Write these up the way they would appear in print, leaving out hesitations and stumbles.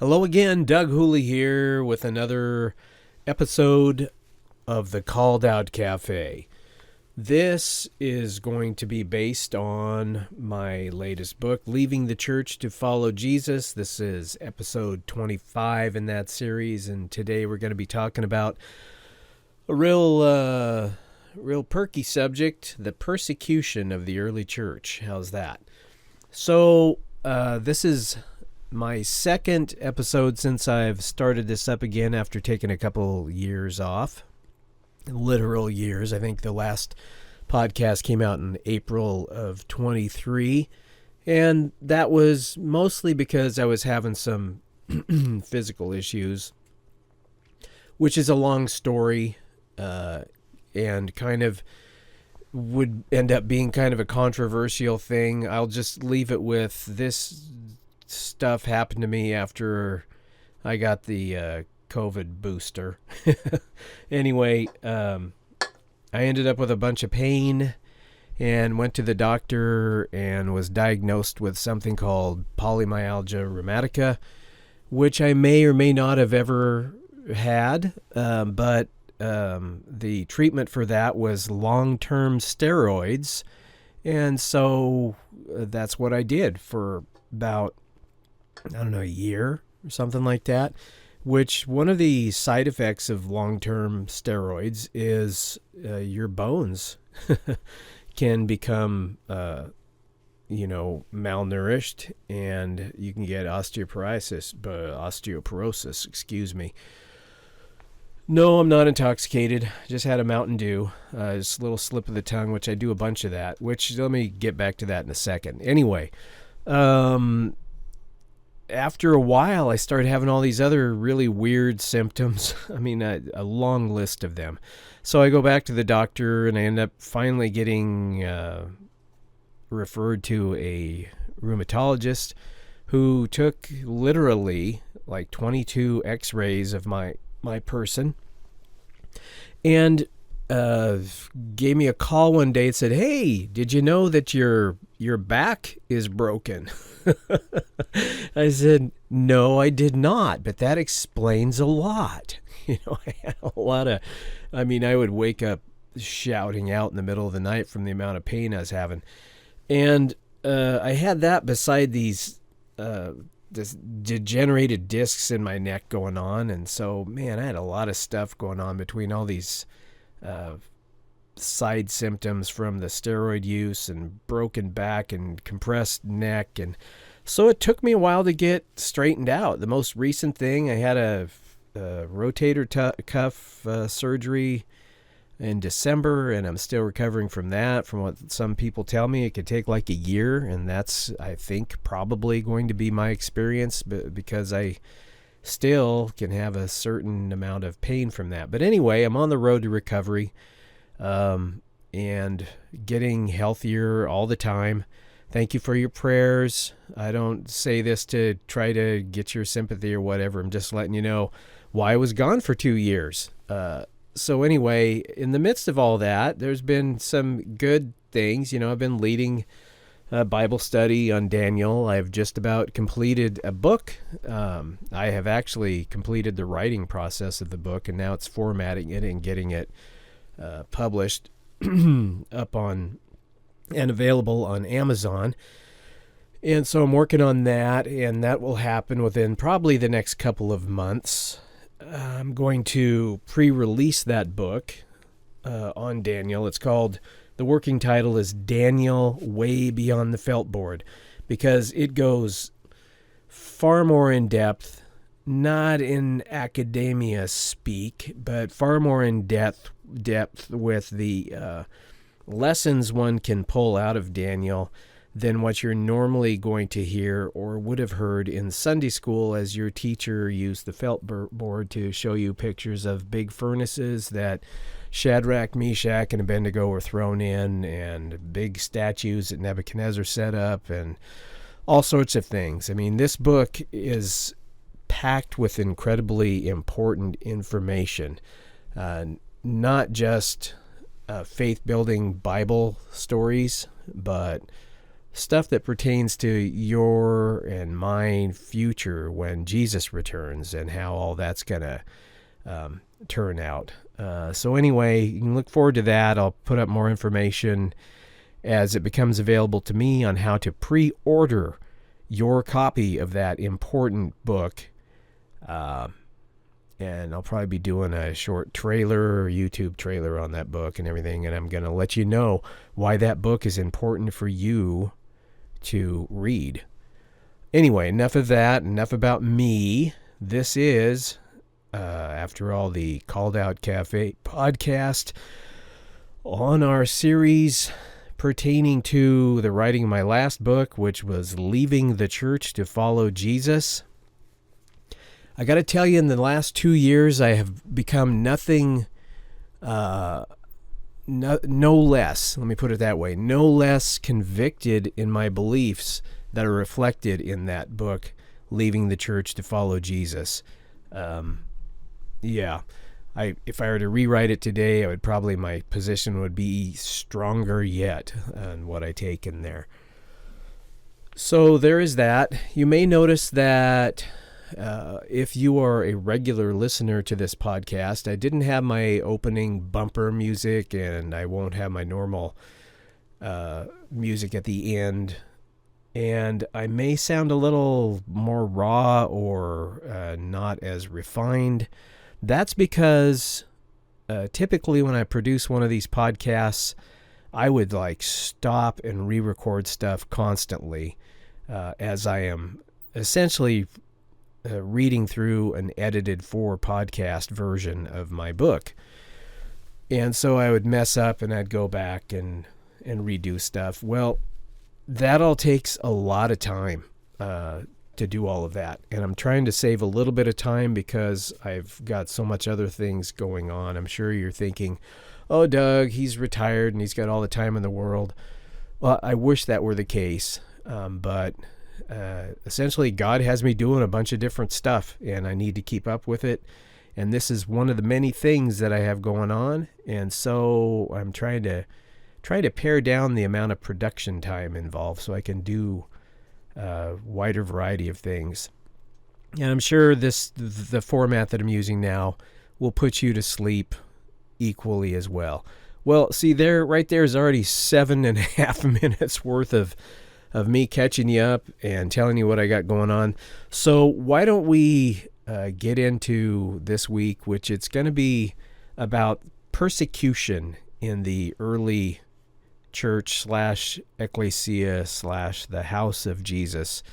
Hello again, Doug Hooley here with another episode of the Called Out Cafe. This is going to be based on my latest book, Leaving the Church to Follow Jesus. This is episode 25 in that series, and today we're going to be talking about a real perky subject, the persecution of the early church. How's that? So, this is my second episode since I've started this up again after taking a couple years off. Literal years. I think the last podcast came out in April of 23. And that was mostly because I was having some physical issues, which is a long story and kind of would end up being kind of a controversial thing. I'll just leave it with this stuff happened to me after I got the COVID booster. Anyway, I ended up with a bunch of pain and went to the doctor and was diagnosed with something called polymyalgia rheumatica, which I may or may not have ever had, but the treatment for that was long-term steroids, and so that's what I did for about a year or something like that, which one of the side effects of long-term steroids is your bones can become, malnourished, and you can get osteoporosis, excuse me. No, I'm not intoxicated. Just had a Mountain Dew, just a little slip of the tongue, which I do a bunch of that, which let me get back to that in a second. Anyway, after a while, I started having all these other really weird symptoms. I mean, a long list of them. So I go back to the doctor, and I end up finally getting referred to a rheumatologist who took literally like 22 x-rays of my person and gave me a call one day and said, "Hey, did you know that your back is broken?" I said, "No, I did not, but that explains a lot." I had a lot of, I would wake up shouting out in the middle of the night from the amount of pain I was having. And I had that beside these this degenerated discs in my neck going on. And so, man, I had a lot of stuff going on between all these side symptoms from the steroid use and broken back and compressed neck. And so it took me a while to get straightened out. The most recent thing, I had a rotator cuff surgery in December, and I'm still recovering from that. From what some people tell me, it could take like a year, and that's, I think, probably going to be my experience, because I still can have a certain amount of pain from that. But anyway, I'm on the road to recovery and getting healthier all the time. Thank you for your prayers. I don't say this to try to get your sympathy or whatever. I'm just letting you know why I was gone for 2 years. So anyway, in the midst of all that, there's been some good things. I've been leading a Bible study on Daniel. I've just about completed a book. I have actually completed the writing process of the book, and now it's formatting it and getting it published up on and available on Amazon. And so I'm working on that, and that will happen within probably the next couple of months. I'm going to pre-release that book on Daniel. It's called, the working title is Daniel Way Beyond the Feltboard, because it goes far more in depth, not in academia speak, but far more in depth with the lessons one can pull out of Daniel than what you're normally going to hear or would have heard in Sunday school, as your teacher used the felt board to show you pictures of big furnaces that Shadrach, Meshach, and Abednego were thrown in, and big statues that Nebuchadnezzar set up, and all sorts of things. This book is packed with incredibly important information, not just faith-building Bible stories, but stuff that pertains to your and my future when Jesus returns and how all that's going to turn out. So anyway, you can look forward to that. I'll put up more information as it becomes available to me on how to pre-order your copy of that important book. And I'll probably be doing a short trailer or YouTube trailer on that book and everything. And I'm going to let you know why that book is important for you to read. Anyway, enough of that. Enough about me. This is, after all, the Called Out Cafe podcast on our series pertaining to the writing of my last book, which was Leaving the Church to Follow Jesus. I got to tell you, in the last 2 years, I have become nothing, no less, let me put it that way, no less convicted in my beliefs that are reflected in that book, Leaving the Church to Follow Jesus. If I were to rewrite it today, my position would be stronger yet on what I take in there. So there is that. You may notice that if you are a regular listener to this podcast, I didn't have my opening bumper music, and I won't have my normal music at the end. And I may sound a little more raw or not as refined. That's because typically when I produce one of these podcasts, I would stop and re-record stuff constantly as I am essentially reading through an edited for podcast version of my book. And so I would mess up and I'd go back and redo stuff. Well, that all takes a lot of time to do all of that. And I'm trying to save a little bit of time because I've got so much other things going on. I'm sure you're thinking, oh, Doug, he's retired and he's got all the time in the world. Well, I wish that were the case. But essentially, God has me doing a bunch of different stuff, and I need to keep up with it. And this is one of the many things that I have going on. And so I'm trying to pare down the amount of production time involved so I can do a wider variety of things. And I'm sure the format that I'm using now will put you to sleep equally as well. Well, see, right there is already 7.5 minutes worth of me catching you up and telling you what I got going on. So why don't we get into this week, which it's going to be about persecution in the early church / Ekklesia / the house of Jesus,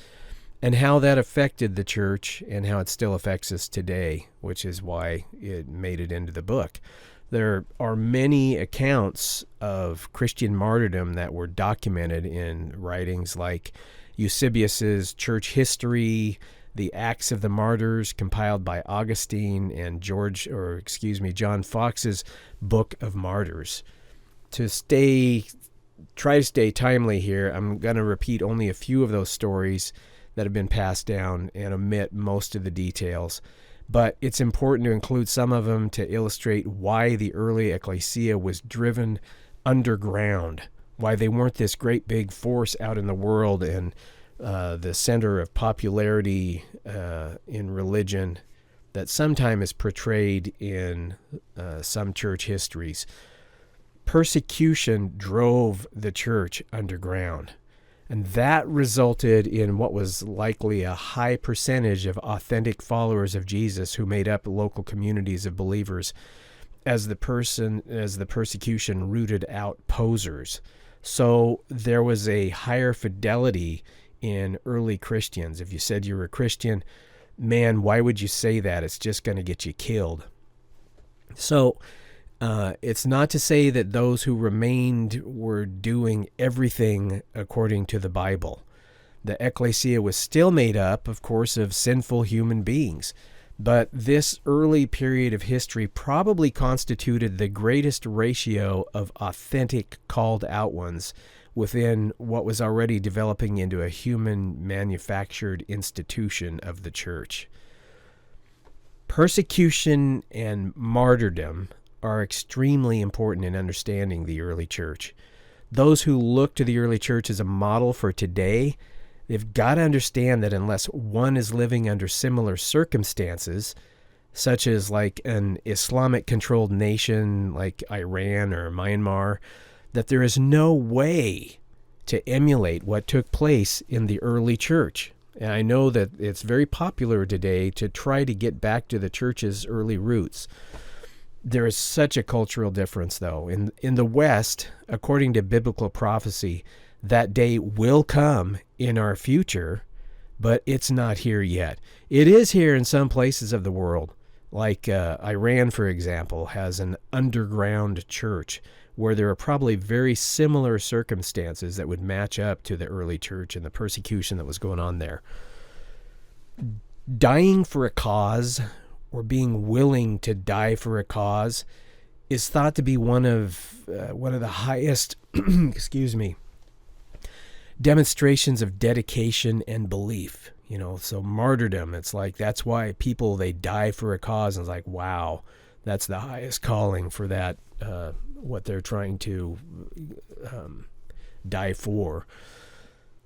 and how that affected the church and how it still affects us today, which is why it made it into the book. There are many accounts of Christian martyrdom that were documented in writings like Eusebius's Church History, the Acts of the Martyrs compiled by Augustine, and John Fox's Book of Martyrs. To try to stay timely here, I'm going to repeat only a few of those stories that have been passed down and omit most of the details. But it's important to include some of them to illustrate why the early Ekklesia was driven underground, why they weren't this great big force out in the world and the center of popularity in religion that sometimes is portrayed in some church histories. Persecution drove the church underground. And that resulted in what was likely a high percentage of authentic followers of Jesus who made up local communities of believers as the persecution rooted out posers. So there was a higher fidelity in early Christians. If you said you were a Christian, man, why would you say that? It's just going to get you killed. So it's not to say that those who remained were doing everything according to the Bible. The Ekklesia was still made up, of course, of sinful human beings. But this early period of history probably constituted the greatest ratio of authentic called out ones within what was already developing into a human manufactured institution of the church. Persecution and martyrdom are extremely important in understanding the early church. those who look to the early church as a model for today, they've got to understand that unless one is living under similar circumstances, such as like an Islamic-controlled nation like Iran or Myanmar, that there is no way to emulate what took place in the early church. And I know that it's very popular today to try to get back to the church's early roots. There is such a cultural difference, though. In the West, according to biblical prophecy, that day will come in our future, but it's not here yet. It is here in some places of the world. Like Iran, for example, has an underground church where there are probably very similar circumstances that would match up to the early church and the persecution that was going on there. Dying for a cause, or being willing to die for a cause, is thought to be one of the highest demonstrations of dedication and belief. So martyrdom, it's like, that's why people, they die for a cause, and it's like, wow, that's the highest calling for that, what they're trying to die for.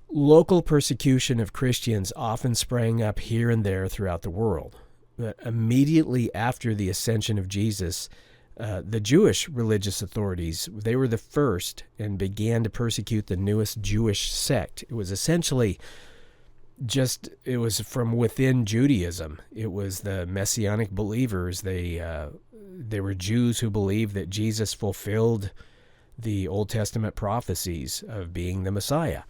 Local persecution of Christians often sprang up here and there throughout the world. But immediately after the ascension of Jesus, the Jewish religious authorities, they were the first and began to persecute the newest Jewish sect. It was essentially it was from within Judaism. It was the Messianic believers. They were Jews who believed that Jesus fulfilled the Old Testament prophecies of being the Messiah.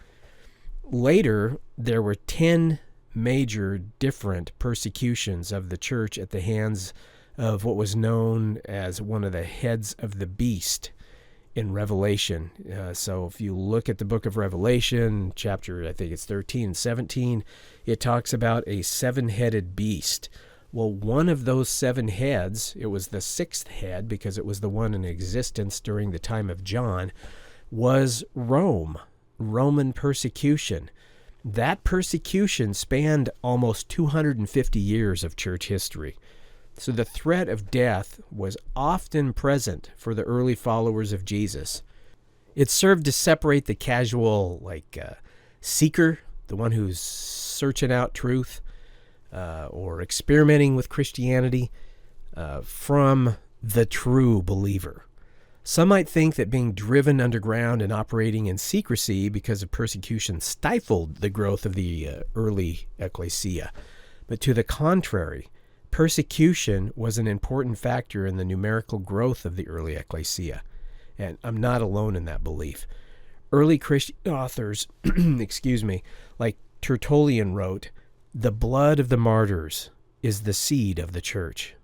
Later, there were 10 major different persecutions of the church at the hands of what was known as one of the heads of the beast in Revelation. So if you look at the book of Revelation, chapter, I think it's 13 and 17, it talks about a 7-headed beast. Well, one of those 7 heads, it was the 6th head because it was the one in existence during the time of John, was Roman persecution. That persecution spanned almost 250 years of church history. So the threat of death was often present for the early followers of Jesus. It served to separate the casual, seeker, the one who's searching out truth or experimenting with Christianity, from the true believer. Some might think that being driven underground and operating in secrecy because of persecution stifled the growth of the early Ekklesia. But to the contrary, persecution was an important factor in the numerical growth of the early Ekklesia. And I'm not alone in that belief. Early Christian authors, like Tertullian wrote, "The blood of the martyrs is the seed of the church."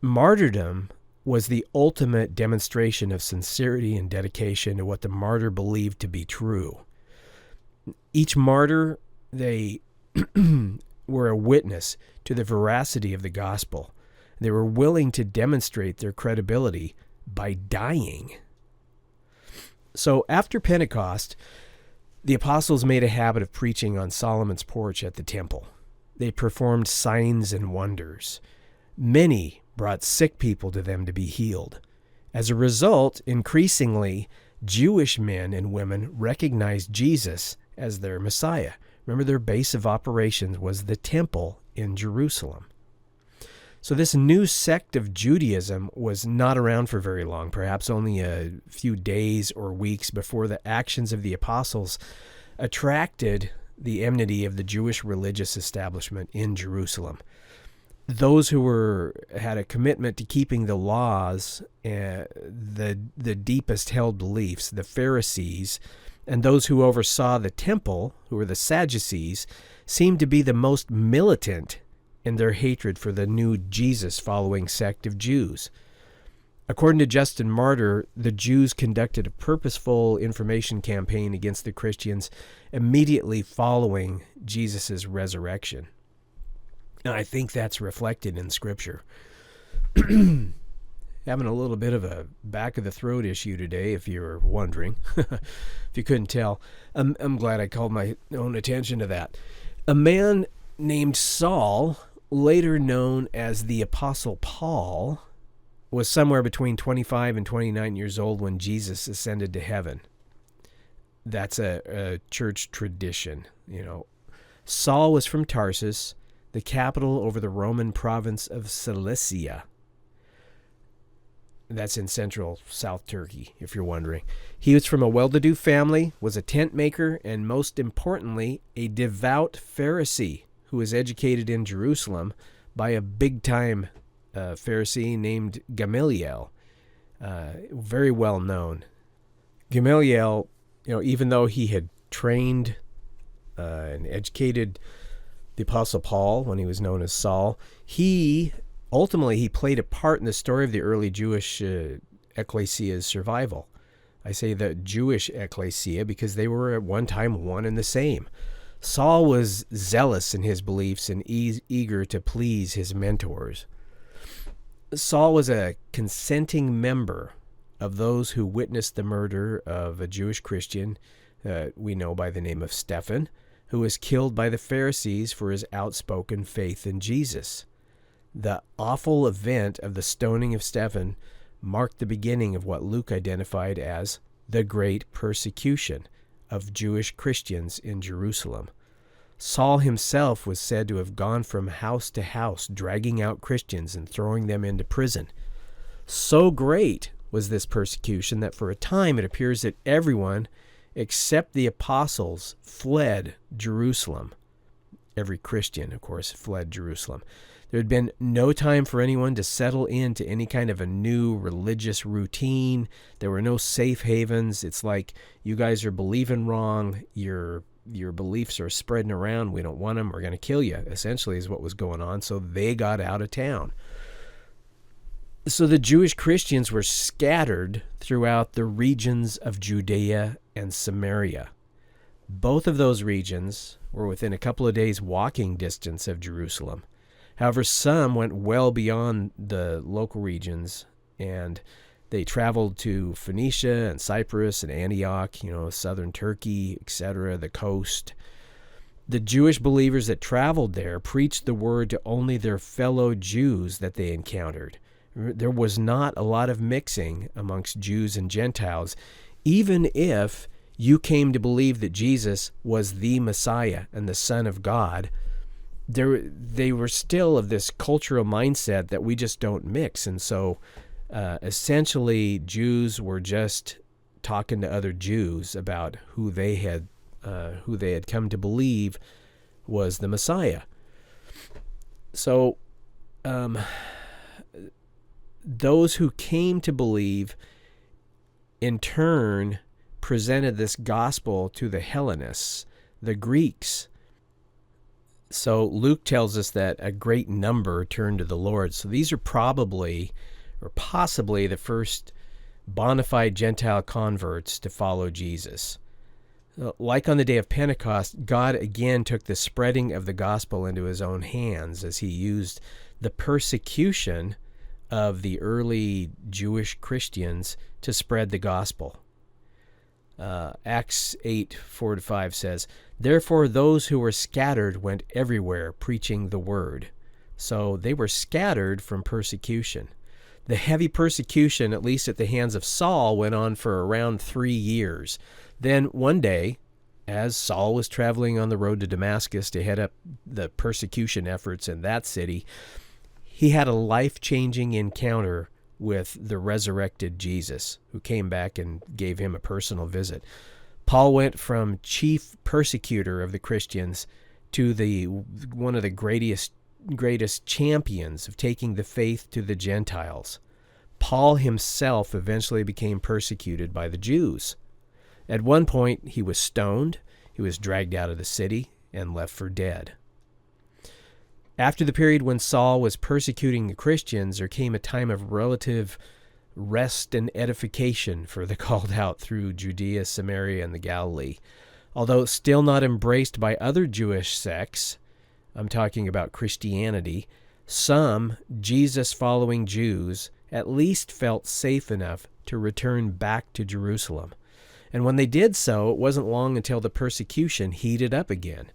Martyrdom was the ultimate demonstration of sincerity and dedication to what the martyr believed to be true. Each martyr, they were a witness to the veracity of the gospel. They were willing to demonstrate their credibility by dying. So after Pentecost, the apostles made a habit of preaching on Solomon's porch at the temple. They performed signs and wonders. Many brought sick people to them to be healed. As a result, increasingly, Jewish men and women recognized Jesus as their Messiah. Remember, their base of operations was the temple in Jerusalem. So this new sect of Judaism was not around for very long, perhaps only a few days or weeks before the actions of the apostles attracted the enmity of the Jewish religious establishment in Jerusalem. Those who had a commitment to keeping the laws, the deepest held beliefs, the Pharisees, and those who oversaw the temple, who were the Sadducees, seemed to be the most militant in their hatred for the new Jesus-following sect of Jews. According to Justin Martyr, the Jews conducted a purposeful information campaign against the Christians immediately following Jesus' resurrection. And I think that's reflected in Scripture. Having a little bit of a back-of-the-throat issue today, if you're wondering. If you couldn't tell. I'm glad I called my own attention to that. A man named Saul, later known as the Apostle Paul, was somewhere between 25 and 29 years old when Jesus ascended to heaven. That's a church tradition. Saul was from Tarsus, the capital over the Roman province of Cilicia. That's in central South Turkey, if you're wondering. He was from a well-to-do family, was a tent maker, and most importantly, a devout Pharisee who was educated in Jerusalem by a big-time Pharisee named Gamaliel, very well known. Gamaliel, even though he had trained and educated the Apostle Paul when he was known as Saul, ultimately he played a part in the story of the early Jewish Ekklesia's survival. I say the Jewish Ekklesia because they were at one time one and the same. Saul was zealous in his beliefs and eager to please his mentors. Saul was a consenting member of those who witnessed the murder of a Jewish Christian we know by the name of Stephen, who was killed by the Pharisees for his outspoken faith in Jesus. The awful event of the stoning of Stephen marked the beginning of what Luke identified as the great persecution of Jewish Christians in Jerusalem. Saul himself was said to have gone from house to house, dragging out Christians and throwing them into prison. So great was this persecution that for a time it appears that everyone except the apostles fled Jerusalem. Every Christian, of course, fled Jerusalem. There had been no time for anyone to settle into any kind of a new religious routine. There were no safe havens. It's like, you guys are believing wrong. Your beliefs are spreading around. We don't want them. We're going to kill you, essentially, is what was going on. So they got out of town. So the Jewish Christians were scattered throughout the regions of Judea and Samaria. Both of those regions were within a couple of days' walking distance of Jerusalem. However, some went well beyond the local regions, and they traveled to Phoenicia and Cyprus and Antioch, southern Turkey, etc., the coast. The Jewish believers that traveled there preached the word to only their fellow Jews that they encountered. There was not a lot of mixing amongst Jews and Gentiles, even if you came to believe that Jesus was the Messiah and the Son of God. They were still of this cultural mindset that we just don't mix. And so essentially Jews were just talking to other Jews about who they had come to believe was the Messiah. So those who came to believe in turn presented this gospel to the Hellenists, the Greeks. So Luke tells us that a great number turned to the Lord. So these are probably or possibly the first bona fide Gentile converts to follow Jesus. Like on the day of Pentecost, God again took the spreading of the gospel into his own hands as he used the persecution of the early Jewish Christians to spread the gospel. Acts 8:4-5 says, "Therefore those who were scattered went everywhere preaching the word." So they were scattered from persecution. The heavy persecution, at least at the hands of Saul, went on for around 3 years. Then one day, as Saul was traveling on the road to Damascus to head up the persecution efforts in that city, he had a life-changing encounter with the resurrected Jesus, who came back and gave him a personal visit. Paul went from chief persecutor of the Christians to one of the greatest champions of taking the faith to the Gentiles. Paul himself eventually became persecuted by the Jews. At one point, he was stoned, he was dragged out of the city, and left for dead. After the period when Saul was persecuting the Christians, there came a time of relative rest and edification for the called out through Judea, Samaria, and the Galilee. Although still not embraced by other Jewish sects, I'm talking about Christianity, some Jesus-following Jews at least felt safe enough to return back to Jerusalem. And when they did so, it wasn't long until the persecution heated up again.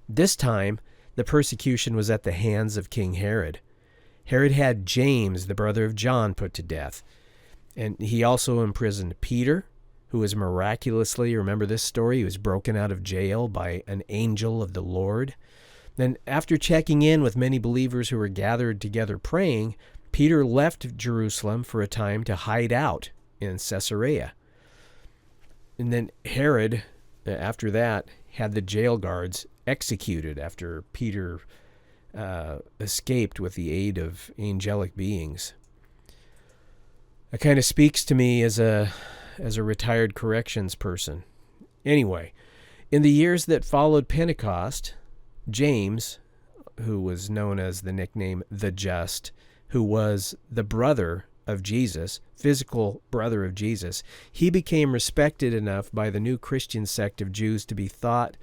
This time, the persecution was at the hands of King Herod. Herod had James, the brother of John, put to death. And he also imprisoned Peter, who was miraculously, remember this story, he was broken out of jail by an angel of the Lord. Then after checking in with many believers who were gathered together praying, Peter left Jerusalem for a time to hide out in Caesarea. And then Herod, after that, had the jail guards executed after Peter escaped with the aid of angelic beings. It kind of speaks to me as a retired corrections person. Anyway, in the years that followed Pentecost, James, who was known as the nickname the Just, who was the brother of Jesus, physical brother of Jesus, he became respected enough by the new Christian sect of Jews to be thought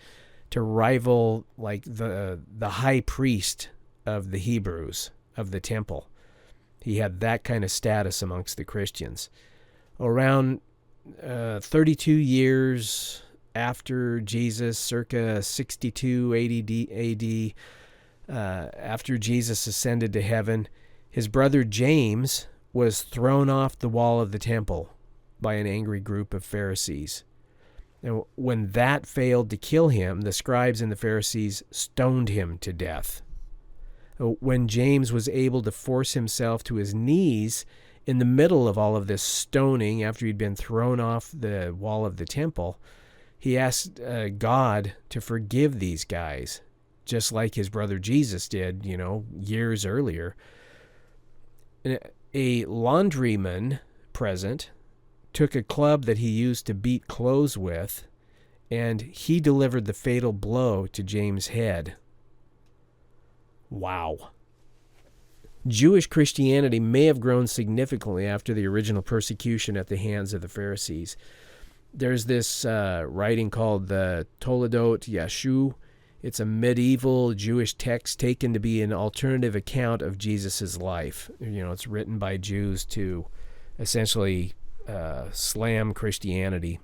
to rival like the high priest of the Hebrews of the temple. He had that kind of status amongst the Christians. Around 32 years after Jesus, circa 62 AD, after Jesus ascended to heaven, his brother James was thrown off the wall of the temple by an angry group of Pharisees. And when that failed to kill him, the scribes and the Pharisees stoned him to death. When James was able to force himself to his knees in the middle of all of this stoning after he'd been thrown off the wall of the temple, he asked God to forgive these guys, just like his brother Jesus did, years earlier. A laundryman present took a club that he used to beat clothes with, and he delivered the fatal blow to James' head. Wow. Jewish Christianity may have grown significantly after the original persecution at the hands of the Pharisees. There's this writing called the Toledot Yeshu. It's a medieval Jewish text taken to be an alternative account of Jesus' life. It's written by Jews to essentially slam Christianity.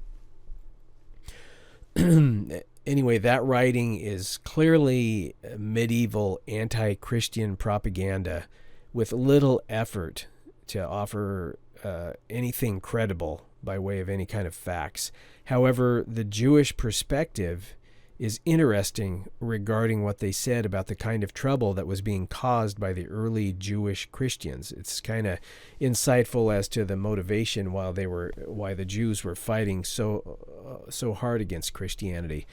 Anyway, that writing is clearly medieval anti-Christian propaganda with little effort to offer anything credible by way of any kind of facts. However, the Jewish perspective is interesting regarding what they said about the kind of trouble that was being caused by the early Jewish Christians. It's kind of insightful as to the motivation why the Jews were fighting so hard against Christianity.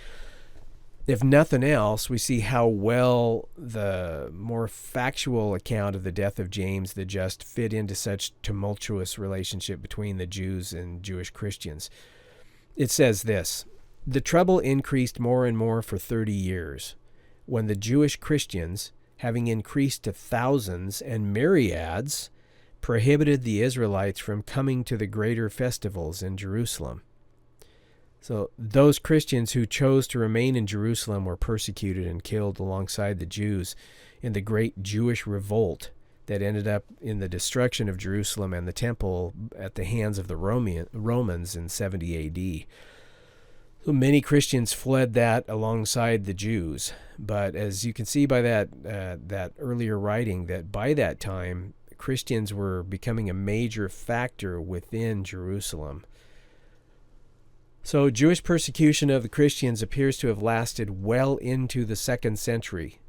If nothing else, we see how well the more factual account of the death of James the Just fit into such tumultuous relationship between the Jews and Jewish Christians. It says this: "The trouble increased more and more for 30 years, when the Jewish Christians, having increased to thousands and myriads, prohibited the Israelites from coming to the greater festivals in Jerusalem." So those Christians who chose to remain in Jerusalem were persecuted and killed alongside the Jews in the great Jewish revolt that ended up in the destruction of Jerusalem and the temple at the hands of the Romans in 70 A.D. So many Christians fled that alongside the Jews. But as you can see by that earlier writing, that by that time, Christians were becoming a major factor within Jerusalem. So Jewish persecution of the Christians appears to have lasted well into the 2nd century.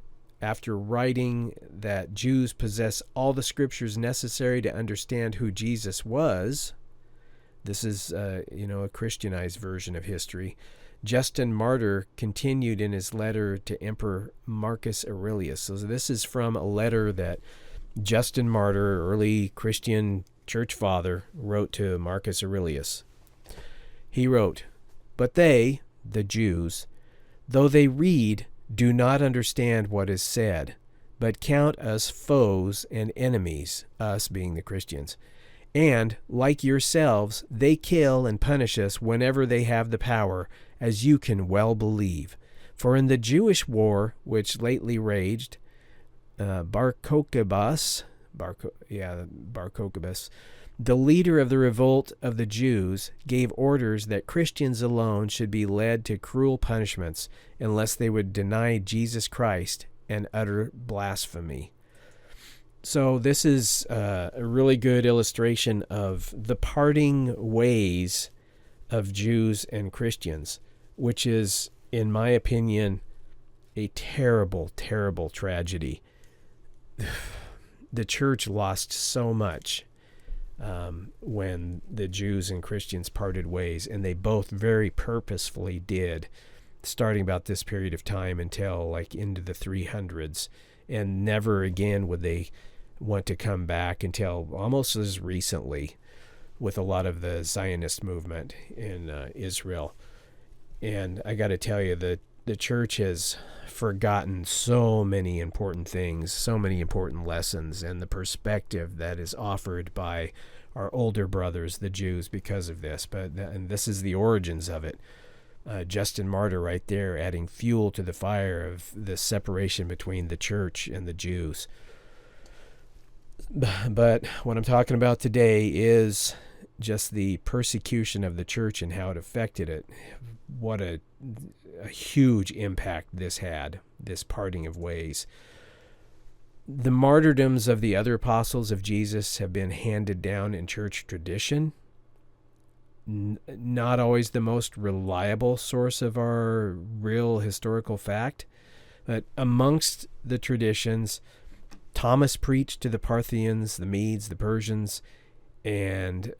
After writing that Jews possess all the scriptures necessary to understand who Jesus was, this is a Christianized version of history, Justin Martyr continued in his letter to Emperor Marcus Aurelius. So this is from a letter that Justin Martyr, early Christian church father, wrote to Marcus Aurelius. He wrote, "But they, the Jews, though they read, do not understand what is said, but count us foes and enemies," us being the Christians. "And, like yourselves, they kill and punish us whenever they have the power, as you can well believe. For in the Jewish war which lately raged, Bar Kokhbas, the leader of the revolt of the Jews, gave orders that Christians alone should be led to cruel punishments unless they would deny Jesus Christ and utter blasphemy." So this is a really good illustration of the parting ways of Jews and Christians, which is, in my opinion, a terrible, terrible tragedy. The church lost so much when the Jews and Christians parted ways, and they both very purposefully did, starting about this period of time until like into the 300s, and never again would they want to come back until almost as recently with a lot of the Zionist movement in Israel. And I got to tell you that the church has forgotten so many important things, so many important lessons, and the perspective that is offered by our older brothers, the Jews, because of this. And this is the origins of it. Justin Martyr right there adding fuel to the fire of the separation between the church and the Jews. But what I'm talking about today is just the persecution of the church and how it affected it. What a huge impact this had, this parting of ways. The martyrdoms of the other apostles of Jesus have been handed down in church tradition. Not always the most reliable source of our real historical fact, but amongst the traditions, Thomas preached to the Parthians, the Medes, the Persians, and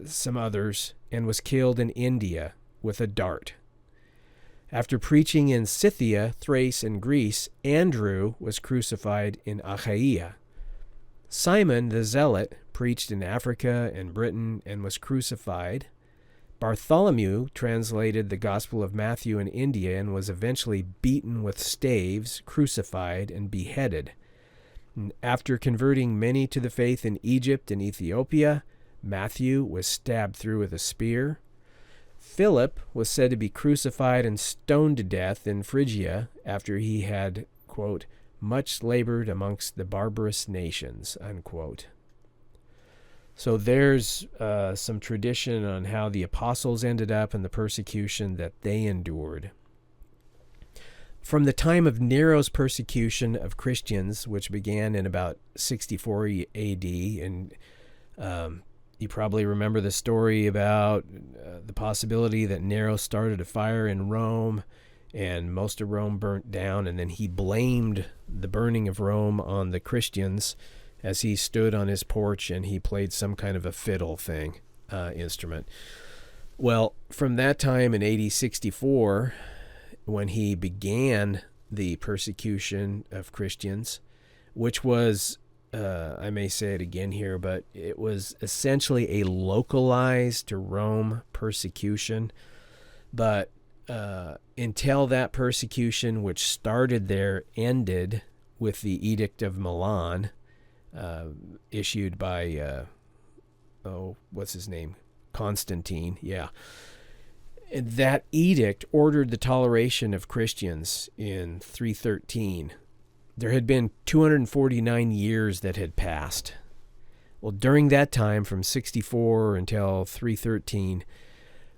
some others, and was killed in India with a dart. After preaching in Scythia, Thrace, and Greece, Andrew was crucified in Achaia. Simon the Zealot preached in Africa and Britain and was crucified. Bartholomew translated the Gospel of Matthew in India and was eventually beaten with staves, crucified, and beheaded. And after converting many to the faith in Egypt and Ethiopia, Matthew was stabbed through with a spear. Philip was said to be crucified and stoned to death in Phrygia after he had, quote, much labored amongst the barbarous nations, unquote. So there's some tradition on how the apostles ended up and the persecution that they endured. From the time of Nero's persecution of Christians, which began in about 64 A.D., and you probably remember the story about the possibility that Nero started a fire in Rome and most of Rome burnt down, and then he blamed the burning of Rome on the Christians as he stood on his porch and he played some kind of a fiddle instrument. Well, from that time in AD 64, when he began the persecution of Christians, which was I may say it again here, but it was essentially a localized to Rome persecution. But until that persecution, which started there, ended with the Edict of Milan, issued by, what's his name? Constantine, yeah. And that edict ordered the toleration of Christians in 313. There had been 249 years that had passed. Well, during that time, from 64 until 313,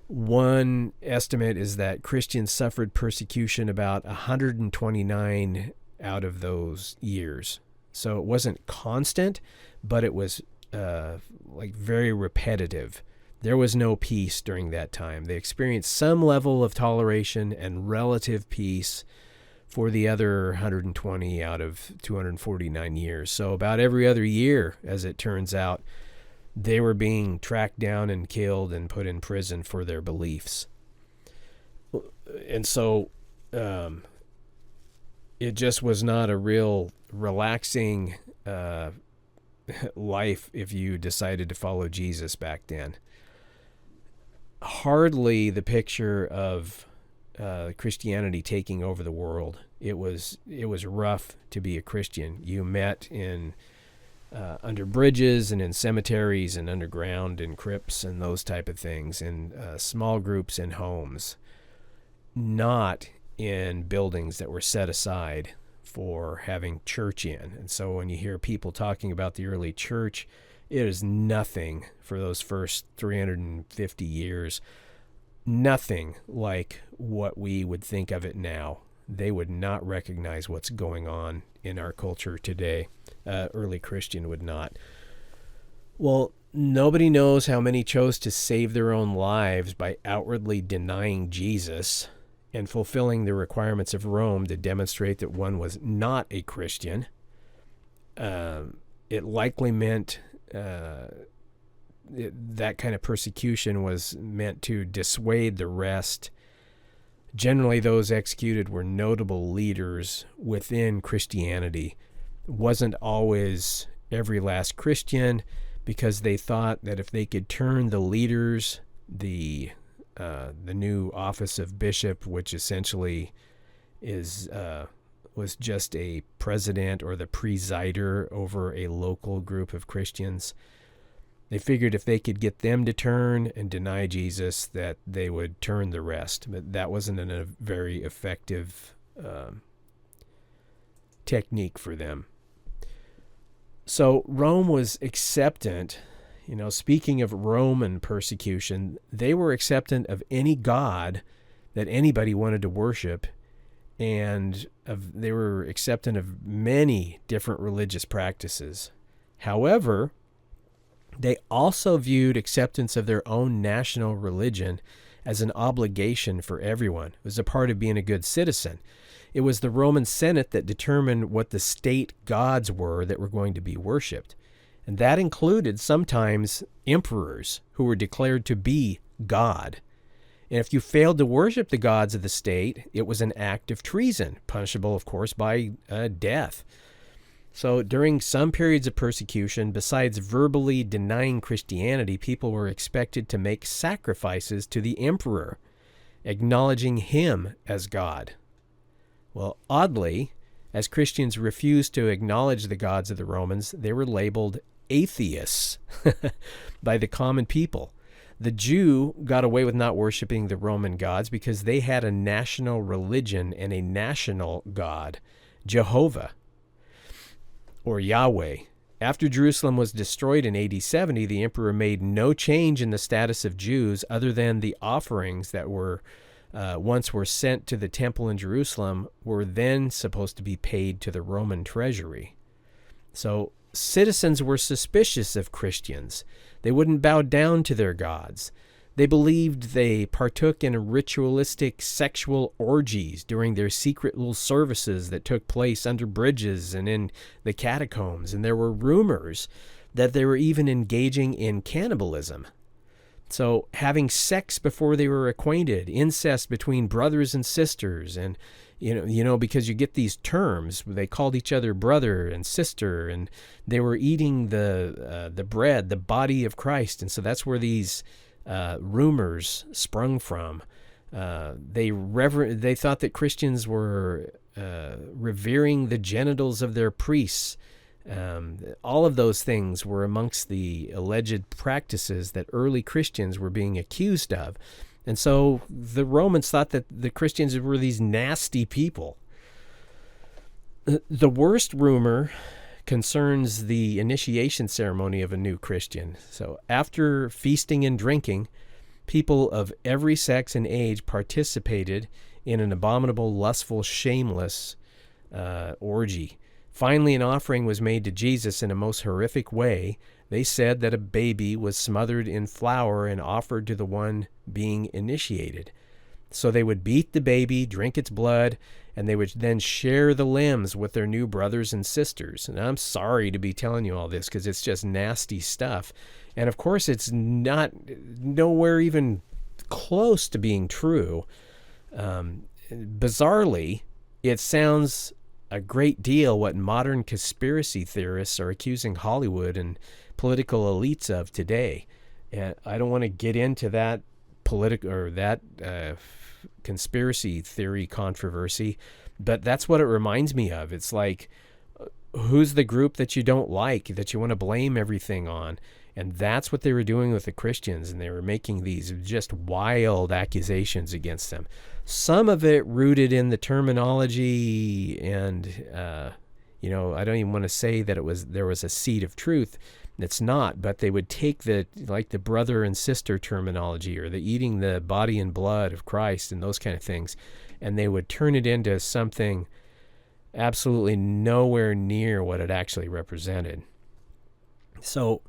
one estimate is that Christians suffered persecution about 129 out of those years. So it wasn't constant, but it was very repetitive. There was no peace during that time. They experienced some level of toleration and relative peace for the other 120 out of 249 years. So about every other year, as it turns out, they were being tracked down and killed and put in prison for their beliefs. And so it just was not a real relaxing life if you decided to follow Jesus back then. Hardly the picture of Christianity taking over the world. It was rough to be a Christian. You met in under bridges and in cemeteries and underground in crypts and those type of things, in small groups in homes, not in buildings that were set aside for having church in. And so when you hear people talking about the early church, it is nothing for those first 350 years. Nothing like what we would think of it now. They would not recognize what's going on in our culture today. Early Christian would not. Well, Nobody knows how many chose to save their own lives by outwardly denying Jesus and fulfilling the requirements of Rome to demonstrate that one was not a Christian. It likely meant that kind of persecution was meant to dissuade the rest. Generally, those executed were notable leaders within Christianity. It wasn't always every last Christian, because they thought that if they could turn the leaders, the new office of bishop, which essentially was just a president or the presider over a local group of Christians, they figured if they could get them to turn and deny Jesus, that they would turn the rest. But that wasn't a very effective technique for them. So Rome was acceptant. Speaking of Roman persecution, they were acceptant of any god that anybody wanted to worship, and they were acceptant of many different religious practices. However, they also viewed acceptance of their own national religion as an obligation for everyone. It was a part of being a good citizen. It was the Roman Senate that determined what the state gods were that were going to be worshipped. And that included sometimes emperors who were declared to be God. And if you failed to worship the gods of the state, it was an act of treason, punishable, of course, by death. So during some periods of persecution, besides verbally denying Christianity, people were expected to make sacrifices to the emperor, acknowledging him as God. Well, oddly, as Christians refused to acknowledge the gods of the Romans, they were labeled atheists by the common people. The Jew got away with not worshiping the Roman gods because they had a national religion and a national God, Jehovah, or Yahweh. After Jerusalem was destroyed in AD 70, the emperor made no change in the status of Jews other than the offerings that were once were sent to the temple in Jerusalem were then supposed to be paid to the Roman treasury. So citizens were suspicious of Christians. They wouldn't bow down to their gods. They believed they partook in ritualistic sexual orgies during their secret little services that took place under bridges and in the catacombs. And there were rumors that they were even engaging in cannibalism. So having sex before they were acquainted, incest between brothers and sisters, and because you get these terms, they called each other brother and sister, and they were eating the bread, the body of Christ, and so that's where these rumors sprung from. They thought that Christians were revering the genitals of their priests. All of those things were amongst the alleged practices that early Christians were being accused of. And so the Romans thought that the Christians were these nasty people. The worst rumor concerns the initiation ceremony of a new Christian. So after feasting and drinking, people of every sex and age participated in an abominable, lustful, shameless orgy. Finally, an offering was made to Jesus in a most horrific way. They said that a baby was smothered in flour and offered to the one being initiated. So they would beat the baby, drink its blood, and they would then share the limbs with their new brothers and sisters. And I'm sorry to be telling you all this because it's just nasty stuff. And of course, it's nowhere even close to being true. Bizarrely, it sounds a great deal what modern conspiracy theorists are accusing Hollywood and political elites of today. And I don't want to get into that conspiracy theory controversy, but that's what it reminds me of. It's like, who's the group that you don't like, that you want to blame everything on? And that's what they were doing with the Christians, and they were making these just wild accusations against them. Some of it rooted in the terminology, and I don't even want to say that there was a seed of truth. It's not, but they would take the brother and sister terminology, or the eating the body and blood of Christ and those kind of things, and they would turn it into something absolutely nowhere near what it actually represented. So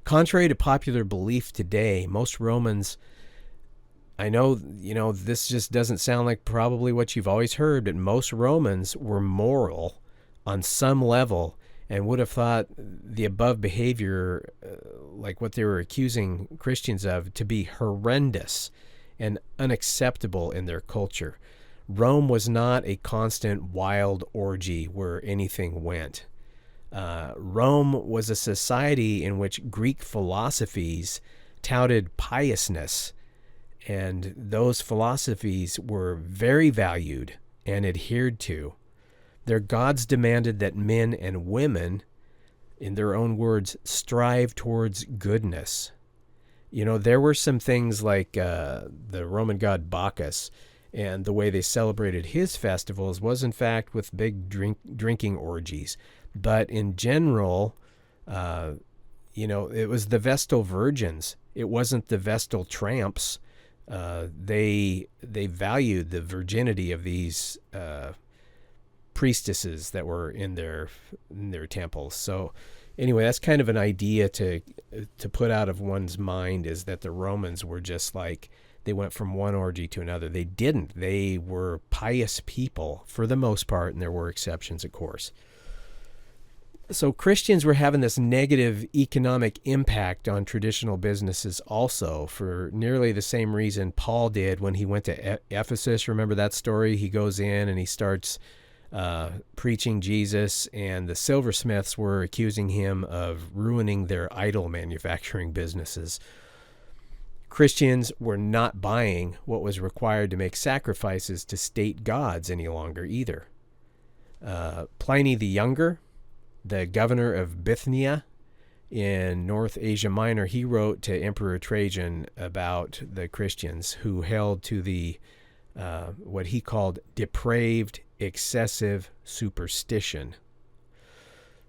Contrary to popular belief today, most Romans, I know, this just doesn't sound like probably what you've always heard, but most Romans were moral on some level and would have thought the above behavior, like what they were accusing Christians of, to be horrendous and unacceptable in their culture. Rome was not a constant wild orgy where anything went. Rome was a society in which Greek philosophies touted piousness, and those philosophies were very valued and adhered to. Their gods demanded that men and women, in their own words, strive towards goodness. There were some things like the Roman god Bacchus, and the way they celebrated his festivals was in fact with big drinking orgies. But in general, it was the Vestal virgins. It wasn't the Vestal tramps. They valued the virginity of these priestesses that were in their temples. So anyway, that's kind of an idea to put out of one's mind, is that the Romans were just like, they went from one orgy to another. They didn't. They were pious people for the most part, and there were exceptions, of course. So Christians were having this negative economic impact on traditional businesses also, for nearly the same reason Paul did when he went to Ephesus. Remember that story? He goes in and he starts preaching Jesus, and the silversmiths were accusing him of ruining their idol manufacturing businesses. Christians were not buying what was required to make sacrifices to state gods any longer either. Pliny the Younger, the governor of Bithynia in North Asia Minor, he wrote to Emperor Trajan about the Christians who held to the what he called depraved, excessive superstition.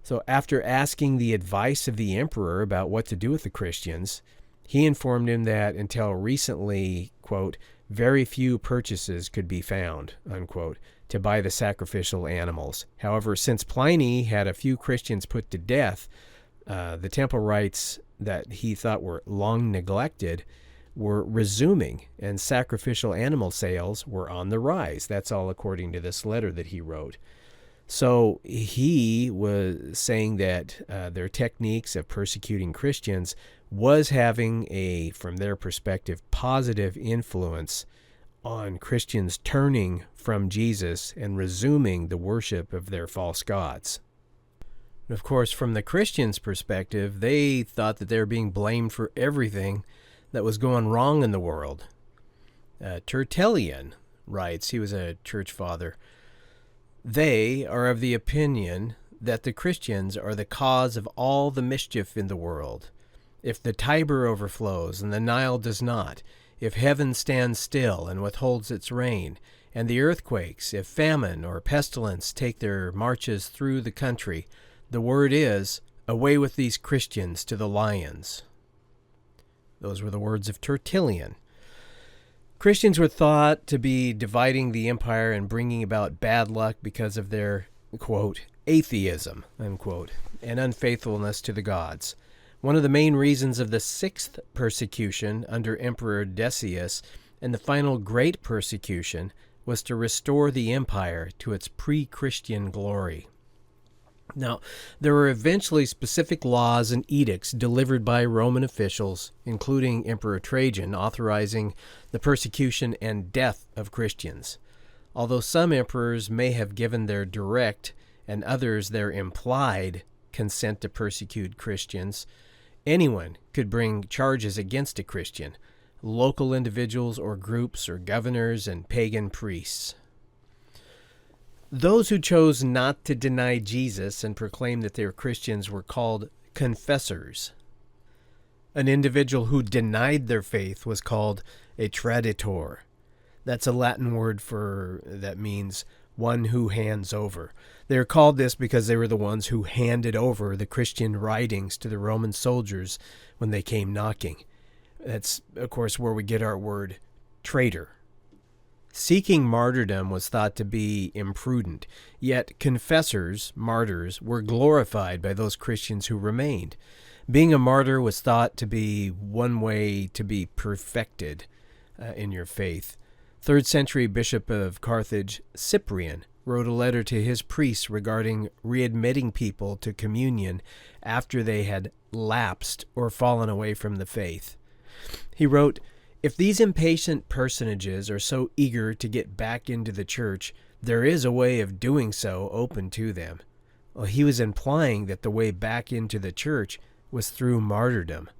So after asking the advice of the emperor about what to do with the Christians, he informed him that until recently, quote, very few purchases could be found, unquote, to buy the sacrificial animals. However, since Pliny had a few Christians put to death, the temple rites that he thought were long neglected were resuming, and sacrificial animal sales were on the rise. That's all according to this letter that he wrote. So he was saying that their techniques of persecuting Christians was having a, from their perspective, positive influence on Christians turning from Jesus and resuming the worship of their false gods. Of course, from the Christians' perspective, they thought that they were being blamed for everything that was going wrong in the world. Tertullian writes, he was a church father, they are of the opinion that the Christians are the cause of all the mischief in the world. If the Tiber overflows and the Nile does not, if heaven stands still and withholds its rain, and the earthquakes, if famine or pestilence take their marches through the country, the word is, away with these Christians to the lions. Those were the words of Tertullian. Christians were thought to be dividing the empire and bringing about bad luck because of their, quote, atheism, unquote, and unfaithfulness to the gods. One of the main reasons of the sixth persecution under Emperor Decius and the final great persecution was to restore the empire to its pre-Christian glory. Now, there were eventually specific laws and edicts delivered by Roman officials, including Emperor Trajan, authorizing the persecution and death of Christians. Although some emperors may have given their direct and others their implied consent to persecute Christians, anyone could bring charges against a Christian, local individuals or groups or governors and pagan priests. Those who chose not to deny Jesus and proclaim that they were Christians were called confessors. An individual who denied their faith was called a traditor. That's a Latin word that means one who hands over. They were called this because they were the ones who handed over the Christian writings to the Roman soldiers when they came knocking. That's, of course, where we get our word traitor. Seeking martyrdom was thought to be imprudent, yet confessors, martyrs, were glorified by those Christians who remained. Being a martyr was thought to be one way to be perfected in your faith. 3rd century Bishop of Carthage, Cyprian, wrote a letter to his priests regarding readmitting people to communion after they had lapsed or fallen away from the faith. He wrote, "If these impatient personages are so eager to get back into the church, there is a way of doing so open to them." Well, he was implying that the way back into the church was through martyrdom.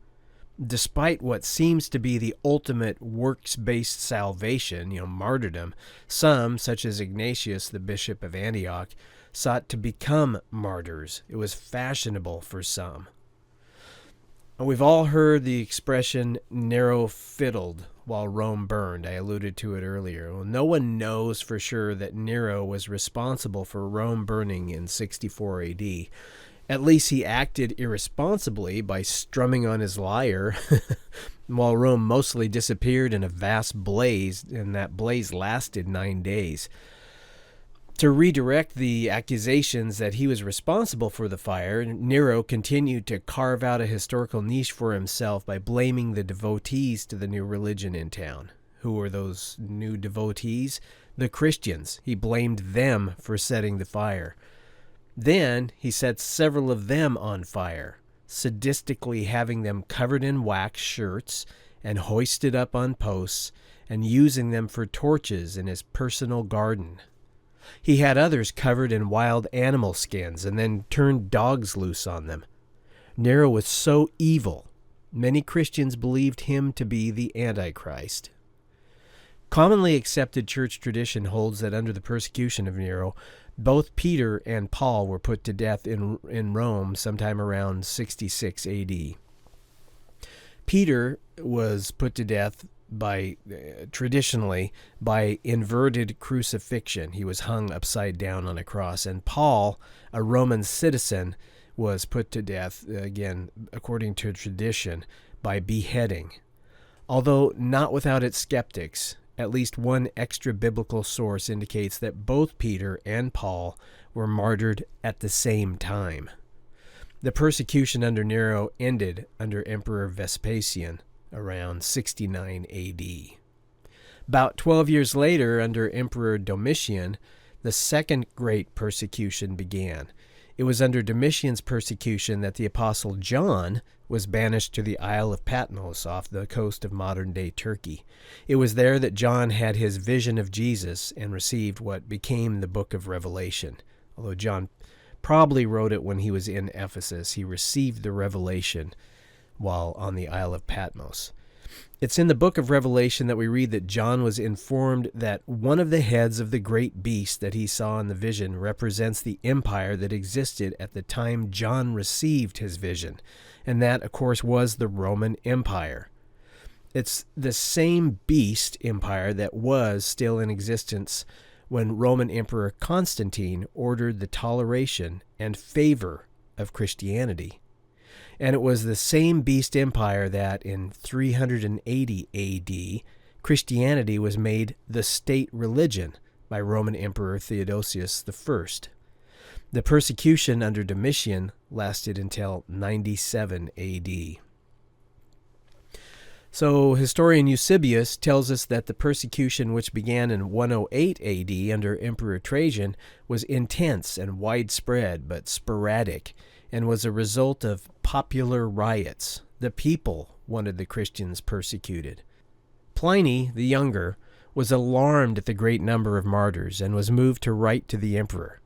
Despite what seems to be the ultimate works-based salvation, martyrdom, some, such as Ignatius, the Bishop of Antioch, sought to become martyrs. It was fashionable for some. We've all heard the expression Nero fiddled while Rome burned. I alluded to it earlier. Well, no one knows for sure that Nero was responsible for Rome burning in 64 AD. At least he acted irresponsibly by strumming on his lyre while Rome mostly disappeared in a vast blaze, and that blaze lasted 9 days. To redirect the accusations that he was responsible for the fire, Nero continued to carve out a historical niche for himself by blaming the devotees to the new religion in town. Who were those new devotees? The Christians. He blamed them for setting the fire. Then he set several of them on fire, sadistically having them covered in wax shirts and hoisted up on posts and using them for torches in his personal garden. He had others covered in wild animal skins and then turned dogs loose on them. Nero was so evil, many Christians believed him to be the Antichrist. Commonly accepted church tradition holds that under the persecution of Nero, both Peter and Paul were put to death in Rome sometime around 66 AD. Peter was put to death traditionally by inverted crucifixion. He was hung upside down on a cross. And Paul, a Roman citizen, was put to death, again, according to tradition, by beheading. Although not without its skeptics, at least one extra-biblical source indicates that both Peter and Paul were martyred at the same time. The persecution under Nero ended under Emperor Vespasian around 69 AD. About 12 years later, under Emperor Domitian, the second great persecution began. It was under Domitian's persecution that the Apostle John was banished to the Isle of Patmos off the coast of modern-day Turkey. It was there that John had his vision of Jesus and received what became the book of Revelation. Although John probably wrote it when he was in Ephesus, he received the revelation while on the Isle of Patmos. It's in the book of Revelation that we read that John was informed that one of the heads of the great beast that he saw in the vision represents the empire that existed at the time John received his vision, and that, of course, was the Roman Empire. It's the same beast empire that was still in existence when Roman Emperor Constantine ordered the toleration and favor of Christianity. And it was the same beast empire that in 380 AD, Christianity was made the state religion by Roman Emperor Theodosius I. The persecution under Domitian lasted until 97 AD. So historian Eusebius tells us that the persecution which began in 108 AD under Emperor Trajan was intense and widespread but sporadic, and was a result of popular riots. The people wanted the Christians persecuted. Pliny the Younger was alarmed at the great number of martyrs and was moved to write to the emperor.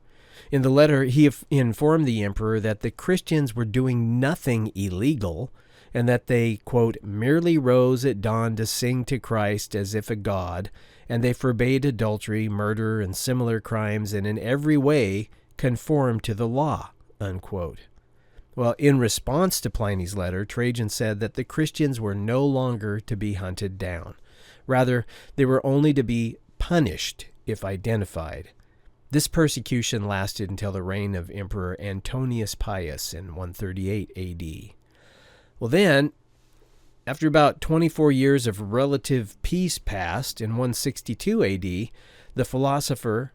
In the letter, he informed the emperor that the Christians were doing nothing illegal and that they, quote, merely rose at dawn to sing to Christ as if a god, and they forbade adultery, murder, and similar crimes, and in every way conformed to the law, unquote. Well, in response to Pliny's letter, Trajan said that the Christians were no longer to be hunted down. Rather, they were only to be punished if identified. This persecution lasted until the reign of Emperor Antonius Pius in 138 AD. Well, then, After about 24 years of relative peace passed in 162 AD, the philosopher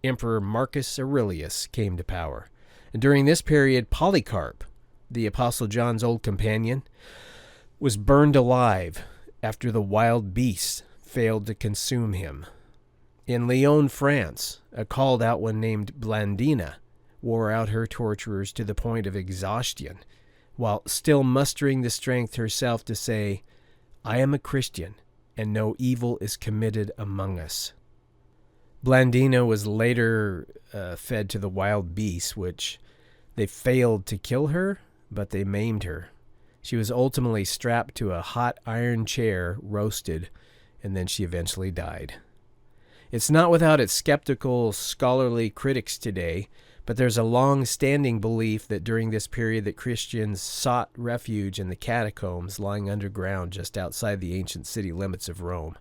Emperor Marcus Aurelius came to power. And during this period, Polycarp, the Apostle John's old companion, was burned alive after the wild beasts failed to consume him. In Lyon, France, a called-out one named Blandina wore out her torturers to the point of exhaustion, while still mustering the strength herself to say, "I am a Christian, and no evil is committed among us." Blandina was later fed to the wild beasts, which they failed to kill her, but they maimed her. She was ultimately strapped to a hot iron chair, roasted, and then she eventually died. It's not without its skeptical, scholarly critics today, but there's a long-standing belief that during this period that Christians sought refuge in the catacombs lying underground just outside the ancient city limits of Rome.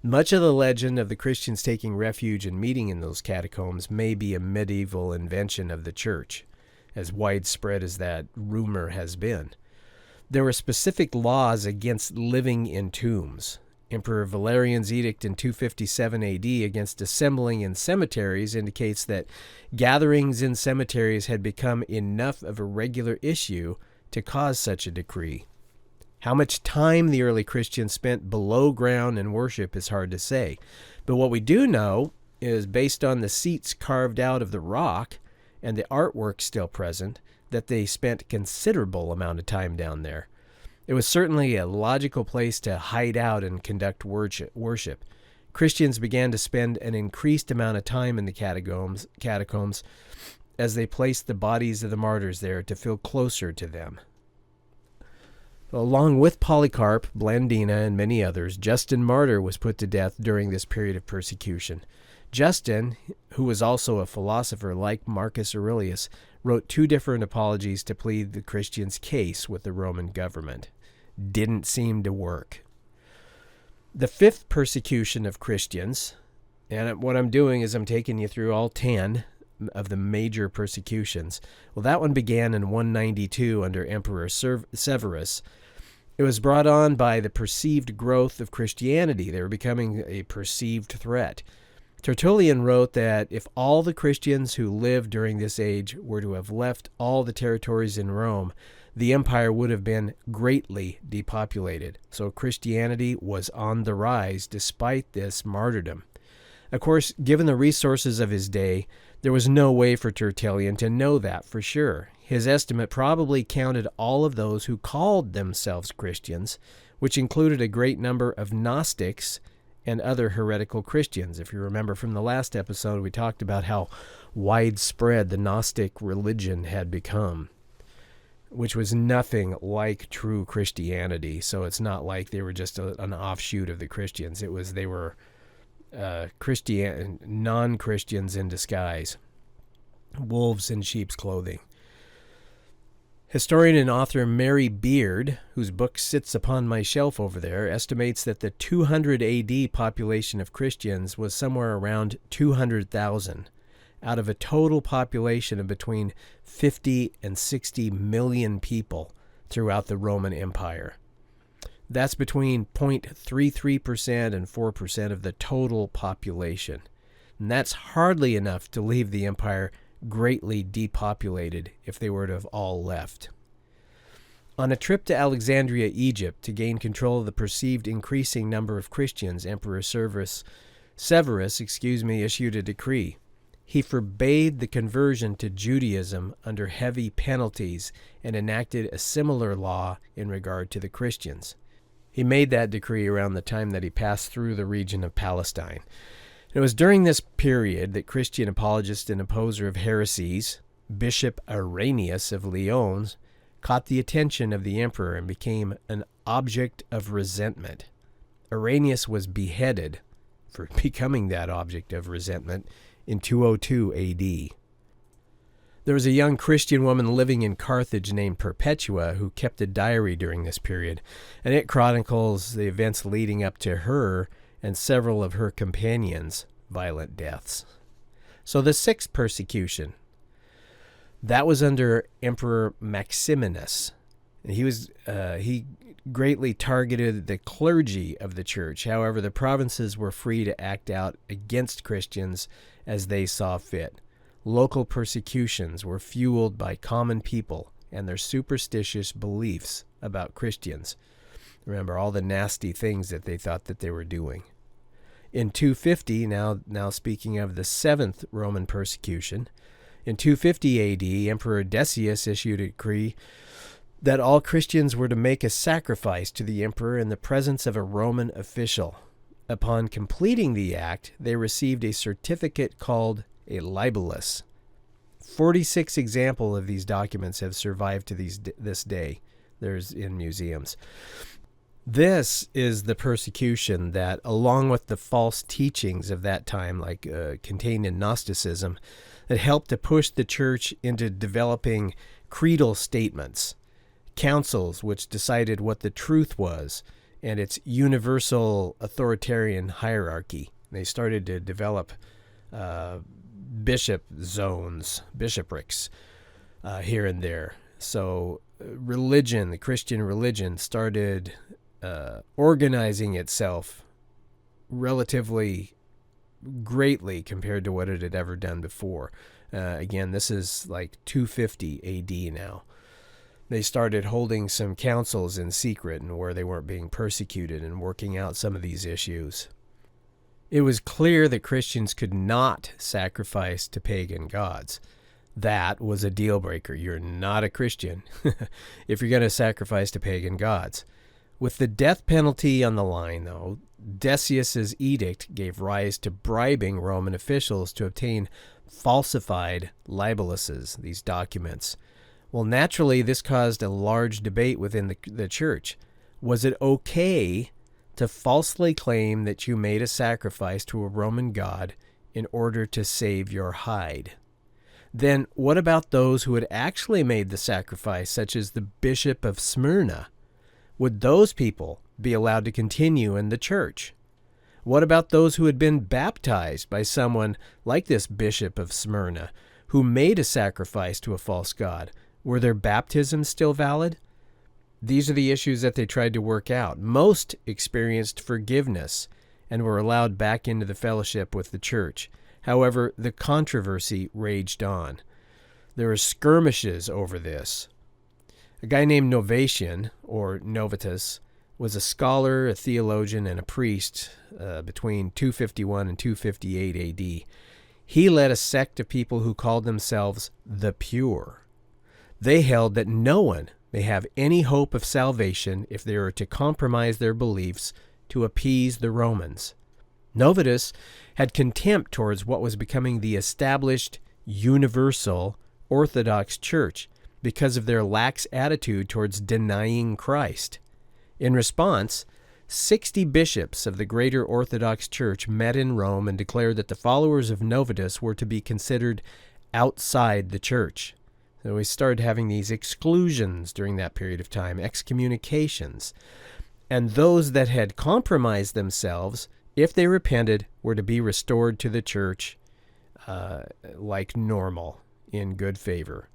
Much of the legend of the Christians taking refuge and meeting in those catacombs may be a medieval invention of the church, as widespread as that rumor has been. There were specific laws against living in tombs. Emperor Valerian's edict in 257 AD against assembling in cemeteries indicates that gatherings in cemeteries had become enough of a regular issue to cause such a decree. How much time the early Christians spent below ground in worship is hard to say. But what we do know is, based on the seats carved out of the rock and the artwork still present, that they spent a considerable amount of time down there. It was certainly a logical place to hide out and conduct worship. Christians began to spend an increased amount of time in the catacombs as they placed the bodies of the martyrs there to feel closer to them. Along with Polycarp, Blandina, and many others, Justin Martyr was put to death during this period of persecution. Justin, who was also a philosopher like Marcus Aurelius, wrote 2 different apologies to plead the Christians' case with the Roman government. Didn't seem to work. The 5th persecution of Christians, and what I'm doing is I'm taking you through all 10 of the major persecutions. Well, that one began in 192 under Emperor Severus. It was brought on by the perceived growth of Christianity. They were becoming a perceived threat. Tertullian wrote that if all the Christians who lived during this age were to have left all the territories in Rome, the empire would have been greatly depopulated. So Christianity was on the rise despite this martyrdom. Of course, given the resources of his day, there was no way for Tertullian to know that for sure. His estimate probably counted all of those who called themselves Christians, which included a great number of Gnostics and other heretical Christians. If you remember from the last episode, we talked about how widespread the Gnostic religion had become, which was nothing like true Christianity. So it's not like they were just an offshoot of the Christians. They were non-Christians in disguise, wolves in sheep's clothing. Historian and author Mary Beard, whose book sits upon my shelf over there, estimates that the 200 AD population of Christians was somewhere around 200,000 out of a total population of between 50 and 60 million people throughout the Roman Empire. That's between 0.33% and 4% of the total population. And that's hardly enough to leave the empire greatly depopulated if they were to have all left. On a trip to Alexandria, Egypt, to gain control of the perceived increasing number of Christians, Emperor Severus issued a decree. He forbade the conversion to Judaism under heavy penalties and enacted a similar law in regard to the Christians. He made that decree around the time that he passed through the region of Palestine. It was during this period that Christian apologist and opposer of heresies, Bishop Irenaeus of Lyons, caught the attention of the emperor and became an object of resentment. Irenaeus was beheaded for becoming that object of resentment in 202 AD. There was a young Christian woman living in Carthage named Perpetua who kept a diary during this period, and it chronicles the events leading up to her and several of her companions' violent deaths. So the 6th persecution, that was under Emperor Maximinus. He greatly targeted the clergy of the church. However, the provinces were free to act out against Christians as they saw fit. Local persecutions were fueled by common people and their superstitious beliefs about Christians. Remember all the nasty things that they thought that they were doing. In 250, now speaking of the 7th Roman persecution, in 250 AD, Emperor Decius issued a decree that all Christians were to make a sacrifice to the emperor in the presence of a Roman official. Upon completing the act, they received a certificate called a libellus. 46 examples of these documents have survived to this day. There's in museums. This is the persecution that, along with the false teachings of that time, like contained in Gnosticism, that helped to push the church into developing creedal statements, councils which decided what the truth was, and its universal authoritarian hierarchy. They started to develop bishoprics here and there. So religion, the Christian religion, started organizing itself relatively greatly compared to what it had ever done before. Again, this is like 250 AD now. They started holding some councils in secret and where they weren't being persecuted and working out some of these issues. It was clear that Christians could not sacrifice to pagan gods. That was a deal breaker. You're not a Christian if you're going to sacrifice to pagan gods. With the death penalty on the line, though, Decius's edict gave rise to bribing Roman officials to obtain falsified libeluses, these documents. Well, naturally, this caused a large debate within the church. Was it okay to falsely claim that you made a sacrifice to a Roman god in order to save your hide? Then what about those who had actually made the sacrifice, such as the Bishop of Smyrna? Would those people be allowed to continue in the church? What about those who had been baptized by someone like this Bishop of Smyrna, who made a sacrifice to a false god? Were their baptisms still valid? These are the issues that they tried to work out. Most experienced forgiveness and were allowed back into the fellowship with the church. However, the controversy raged on. There were skirmishes over this. A guy named Novatian, or Novatus, was a scholar, a theologian, and a priest between 251 and 258 AD. He led a sect of people who called themselves the Pure. They held that no one may have any hope of salvation if they are to compromise their beliefs to appease the Romans. Novatus had contempt towards what was becoming the established, universal, Orthodox Church because of their lax attitude towards denying Christ. In response, 60 bishops of the greater Orthodox Church met in Rome and declared that the followers of Novatus were to be considered outside the church. So we started having these exclusions during that period of time, excommunications. And those that had compromised themselves, if they repented, were to be restored to the church like normal, in good favor.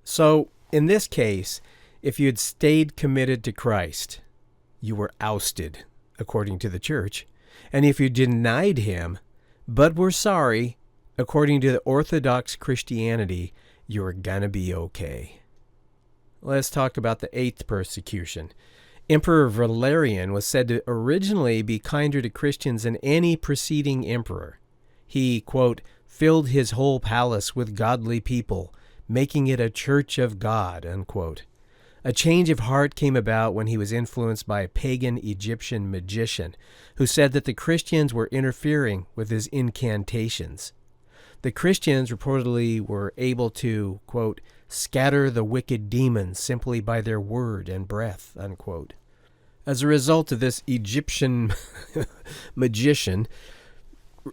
So, in this case, if you had stayed committed to Christ, you were ousted, according to the church. And if you denied him, but were sorry, according to the Orthodox Christianity, you were gonna be okay. Let's talk about the 8th persecution. Emperor Valerian was said to originally be kinder to Christians than any preceding emperor. He, quote, filled his whole palace with godly people, making it a church of God, unquote. A change of heart came about when he was influenced by a pagan Egyptian magician who said that the Christians were interfering with his incantations. The Christians reportedly were able to, quote, scatter the wicked demons simply by their word and breath, unquote. As a result of this Egyptian magician,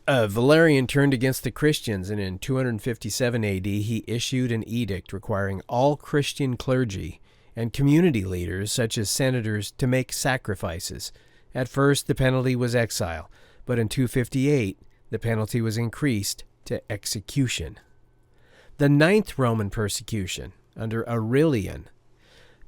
Valerian turned against the Christians, and in 257 AD he issued an edict requiring all Christian clergy and community leaders, such as senators, to make sacrifices. At first, the penalty was exile, but in 258, the penalty was increased to execution. The 9th Roman persecution, under Aurelian,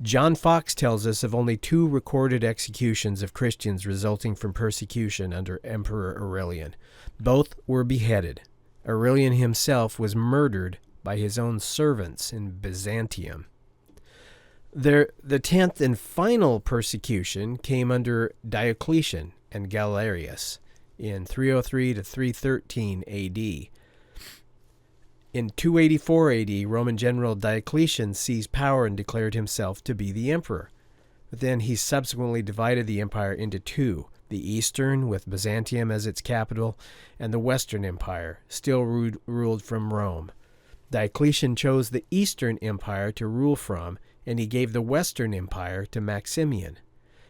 John Fox tells us of only 2 recorded executions of Christians resulting from persecution under Emperor Aurelian. Both were beheaded. Aurelian himself was murdered by his own servants in Byzantium. The 10th and final persecution came under Diocletian and Galerius in 303 to 313 A.D. In 284 A.D., Roman general Diocletian seized power and declared himself to be the emperor. But then he subsequently divided the empire into 2, the Eastern, with Byzantium as its capital, and the Western Empire, still ruled from Rome. Diocletian chose the Eastern Empire to rule from, and he gave the Western Empire to Maximian.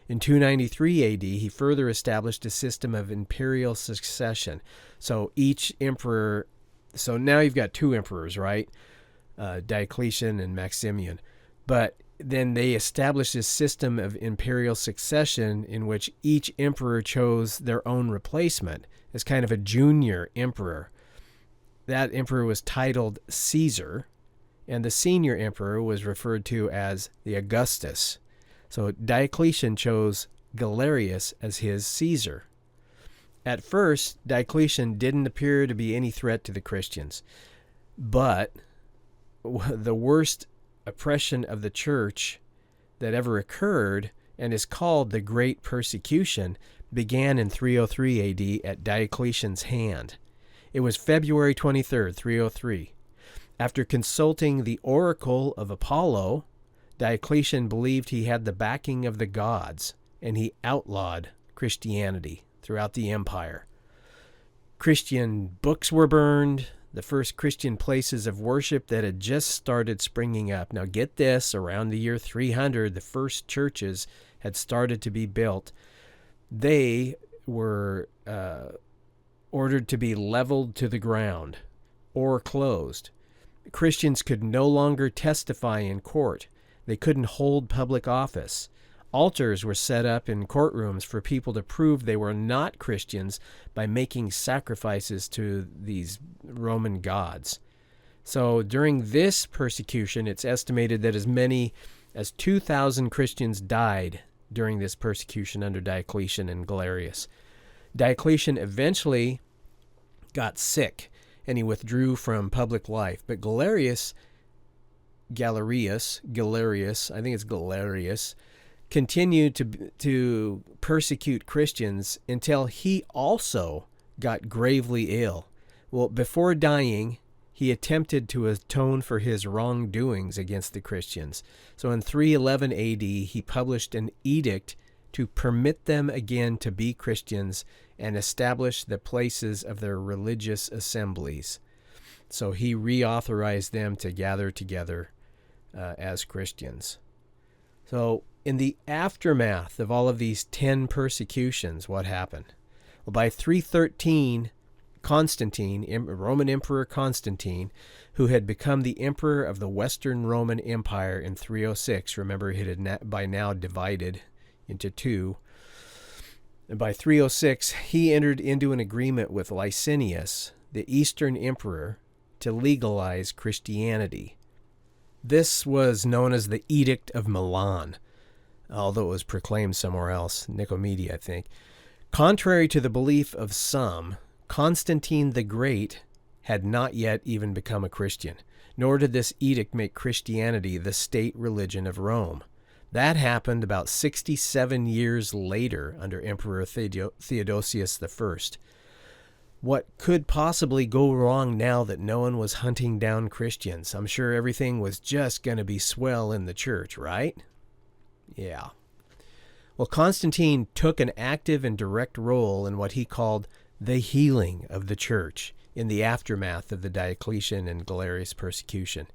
In 293 A.D., he further established a system of imperial succession. So now you've got 2 emperors, right? Diocletian and Maximian. But then they established this system of imperial succession in which each emperor chose their own replacement as kind of a junior emperor. That emperor was titled Caesar, and the senior emperor was referred to as the Augustus. So Diocletian chose Galerius as his Caesar. At first, Diocletian didn't appear to be any threat to the Christians, but the worst oppression of the church that ever occurred, and is called the Great Persecution, began in 303 A.D. at Diocletian's hand. It was February 23rd, 303. After consulting the oracle of Apollo, Diocletian believed he had the backing of the gods, and he outlawed Christianity throughout the empire. Christian books were burned, the first Christian places of worship that had just started springing up. Now get this, around the year 300, the first churches had started to be built. They were ordered to be leveled to the ground or closed. Christians could no longer testify in court. They couldn't hold public office. Altars were set up in courtrooms for people to prove they were not Christians by making sacrifices to these Roman gods. So during this persecution, it's estimated that as many as 2,000 Christians died during this persecution under Diocletian and Galerius. Diocletian eventually got sick, and he withdrew from public life. But Galerius, I think it's Galerius, continued to persecute Christians until he also got gravely ill. Well, before dying, he attempted to atone for his wrongdoings against the Christians. So in 311 AD, he published an edict to permit them again to be Christians and establish the places of their religious assemblies. So he reauthorized them to gather together as Christians. So in the aftermath of all of these 10 persecutions, what happened? Well, by 313, Constantine, Roman Emperor Constantine, who had become the emperor of the Western Roman Empire in 306, remember it had by now divided into 2, and by 306, he entered into an agreement with Licinius, the Eastern Emperor, to legalize Christianity. This was known as the Edict of Milan, although it was proclaimed somewhere else, Nicomedia, I think. Contrary to the belief of some, Constantine the Great had not yet even become a Christian, nor did this edict make Christianity the state religion of Rome. That happened about 67 years later under Emperor Theodosius I. What could possibly go wrong now that no one was hunting down Christians? I'm sure everything was just going to be swell in the church, right? Yeah. Well, Constantine took an active and direct role in what he called the healing of the church in the aftermath of the Diocletian and Galerius persecution.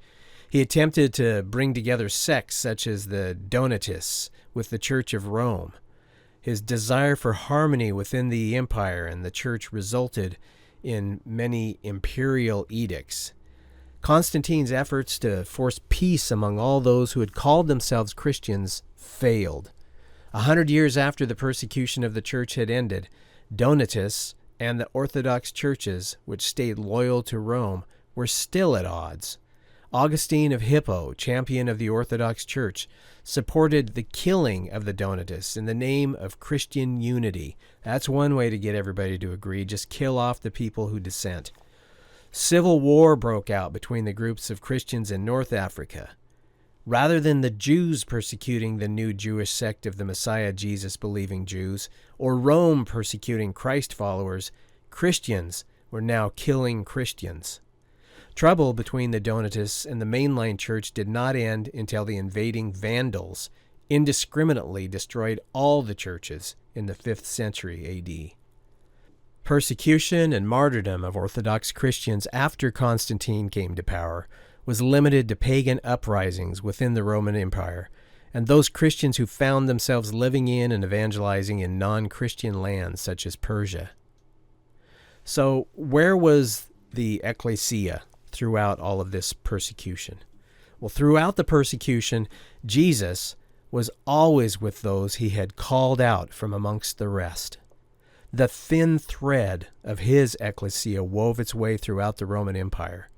He attempted to bring together sects such as the Donatists with the Church of Rome. His desire for harmony within the empire and the church resulted in many imperial edicts. Constantine's efforts to force peace among all those who had called themselves Christians failed. 100 years after the persecution of the church had ended, Donatists and the Orthodox churches, which stayed loyal to Rome, were still at odds. Augustine of Hippo, champion of the Orthodox Church, supported the killing of the Donatists in the name of Christian unity. That's one way to get everybody to agree. Just kill off the people who dissent. Civil war broke out between the groups of Christians in North Africa. Rather than the Jews persecuting the new Jewish sect of the Messiah Jesus-believing Jews, or Rome persecuting Christ followers, Christians were now killing Christians. Trouble between the Donatists and the mainline church did not end until the invading Vandals indiscriminately destroyed all the churches in the 5th century A.D. Persecution and martyrdom of Orthodox Christians after Constantine came to power was limited to pagan uprisings within the Roman Empire, and those Christians who found themselves living in and evangelizing in non-Christian lands such as Persia. So, where was the Ekklesia throughout all of this persecution? Well, throughout the persecution, Jesus was always with those he had called out from amongst the rest. The thin thread of his Ekklesia wove its way throughout the Roman Empire,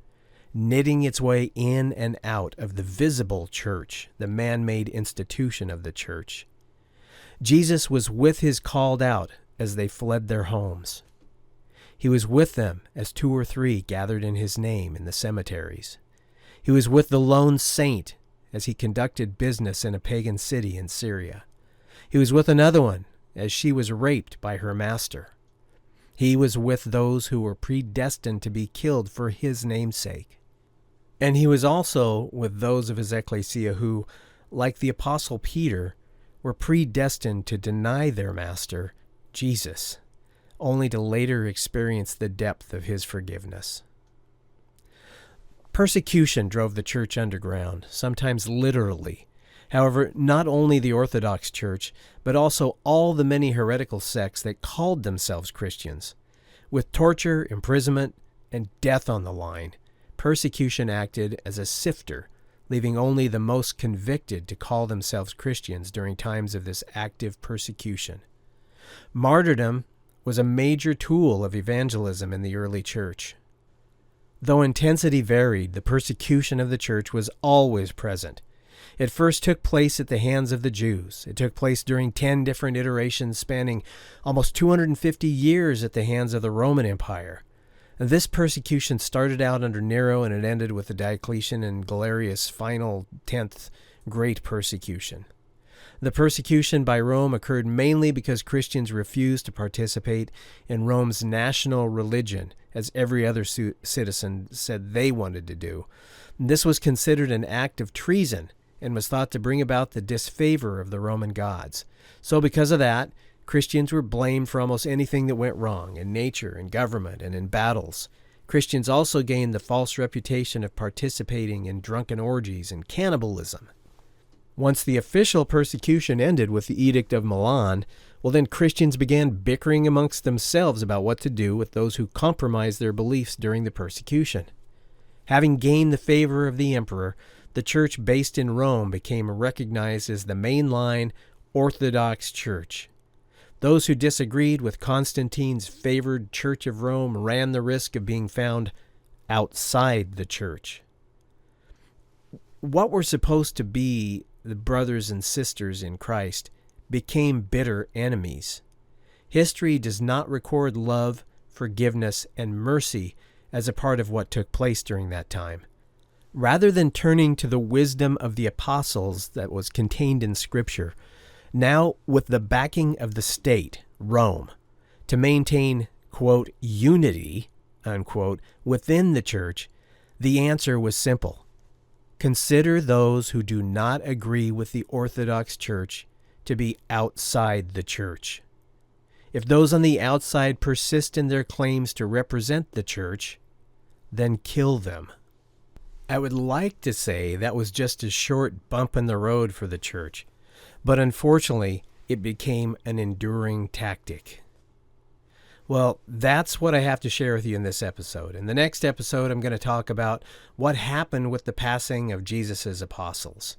knitting its way in and out of the visible church, the man-made institution of the church. Jesus was with his called out as they fled their homes. He was with them as 2 or 3 gathered in his name in the cemeteries. He was with the lone saint as he conducted business in a pagan city in Syria. He was with another one as she was raped by her master. He was with those who were predestined to be killed for his namesake. And he was also with those of his ecclesia who, like the Apostle Peter, were predestined to deny their master, Jesus, only to later experience the depth of his forgiveness. Persecution drove the church underground, sometimes literally. However, not only the Orthodox Church, but also all the many heretical sects that called themselves Christians. With torture, imprisonment, and death on the line, persecution acted as a sifter, leaving only the most convicted to call themselves Christians during times of this active persecution. Martyrdom was a major tool of evangelism in the early church. Though intensity varied, the persecution of the church was always present. It first took place at the hands of the Jews. It took place during 10 different iterations spanning almost 250 years at the hands of the Roman Empire. And this persecution started out under Nero and it ended with the Diocletian and Galerius' final 10th great persecution. The persecution by Rome occurred mainly because Christians refused to participate in Rome's national religion, as every other citizen said they wanted to do. This was considered an act of treason and was thought to bring about the disfavor of the Roman gods. So because of that, Christians were blamed for almost anything that went wrong in nature, in government, and in battles. Christians also gained the false reputation of participating in drunken orgies and cannibalism. Once the official persecution ended with the Edict of Milan, well then Christians began bickering amongst themselves about what to do with those who compromised their beliefs during the persecution. Having gained the favor of the emperor, the church based in Rome became recognized as the mainline Orthodox Church. Those who disagreed with Constantine's favored Church of Rome ran the risk of being found outside the church. What were supposed to be the brothers and sisters in Christ became bitter enemies. History does not record love, forgiveness, and mercy as a part of what took place during that time. Rather than turning to the wisdom of the apostles that was contained in Scripture, now with the backing of the state, Rome, to maintain, quote, unity, unquote, within the church, the answer was simple. Consider those who do not agree with the Orthodox Church to be outside the church. If those on the outside persist in their claims to represent the church, then kill them. I would like to say that was just a short bump in the road for the church, but unfortunately, it became an enduring tactic. Well, that's what I have to share with you in this episode. In the next episode, I'm going to talk about what happened with the passing of Jesus' apostles.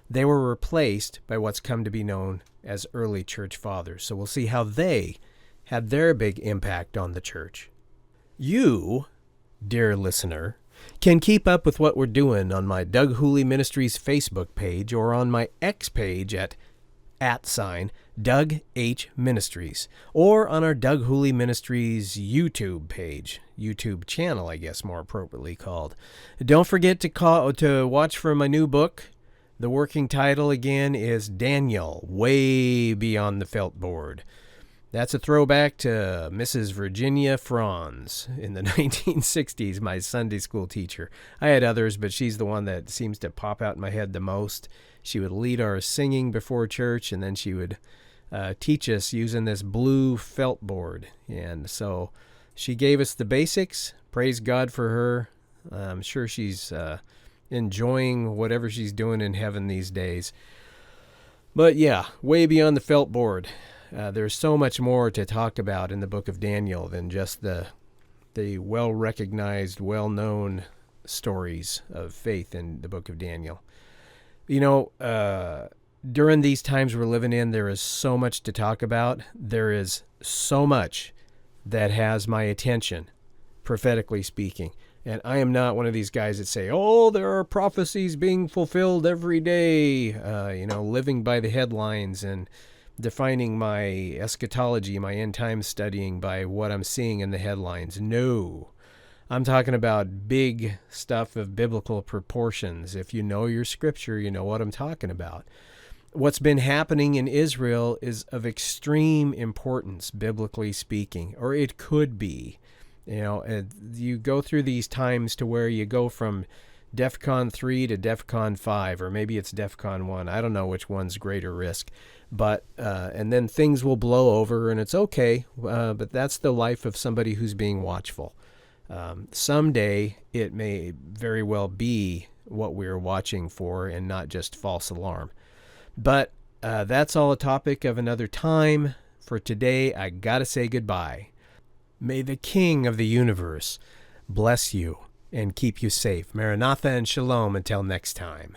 They were replaced by what's come to be known as early church fathers. So we'll see how they had their big impact on the church. You, dear listener, can keep up with what we're doing on my Doug Hooley Ministries Facebook page or on my X page at Doug H Ministries, or on our Doug Hooley Ministries YouTube page, YouTube channel, I guess more appropriately called. Don't forget to watch for my new book. The working title again is Daniel, Way Beyond the Felt Board. That's a throwback to Mrs. Virginia Franz in the 1960s, my Sunday school teacher. I had others, but she's the one that seems to pop out in my head the most. She would lead our singing before church, and then she would teach us using this blue felt board. And so she gave us the basics. Praise God for her. I'm sure she's enjoying whatever she's doing in heaven these days. But yeah, way beyond the felt board. There's so much more to talk about in the book of Daniel than just the well-recognized, well-known stories of faith in the book of Daniel. You know, during these times we're living in, there is so much to talk about. There is so much that has my attention, prophetically speaking. And I am not one of these guys that say, oh, there are prophecies being fulfilled every day, living by the headlines and defining my eschatology, my end time studying by what I'm seeing in the headlines. No, I'm talking about big stuff of biblical proportions. If you know your scripture, you know what I'm talking about. What's been happening in Israel is of extreme importance, biblically speaking, or it could be. You know, you go through these times to where you go from DEFCON 3 to DEFCON 5, or maybe it's DEFCON 1. I don't know which one's greater risk. But and then things will blow over, and it's okay. But that's the life of somebody who's being watchful. Someday it may very well be what we're watching for, and not just false alarm. But that's all a topic of another time. For today, I gotta say goodbye. May the King of the universe bless you and keep you safe. Maranatha and Shalom until next time.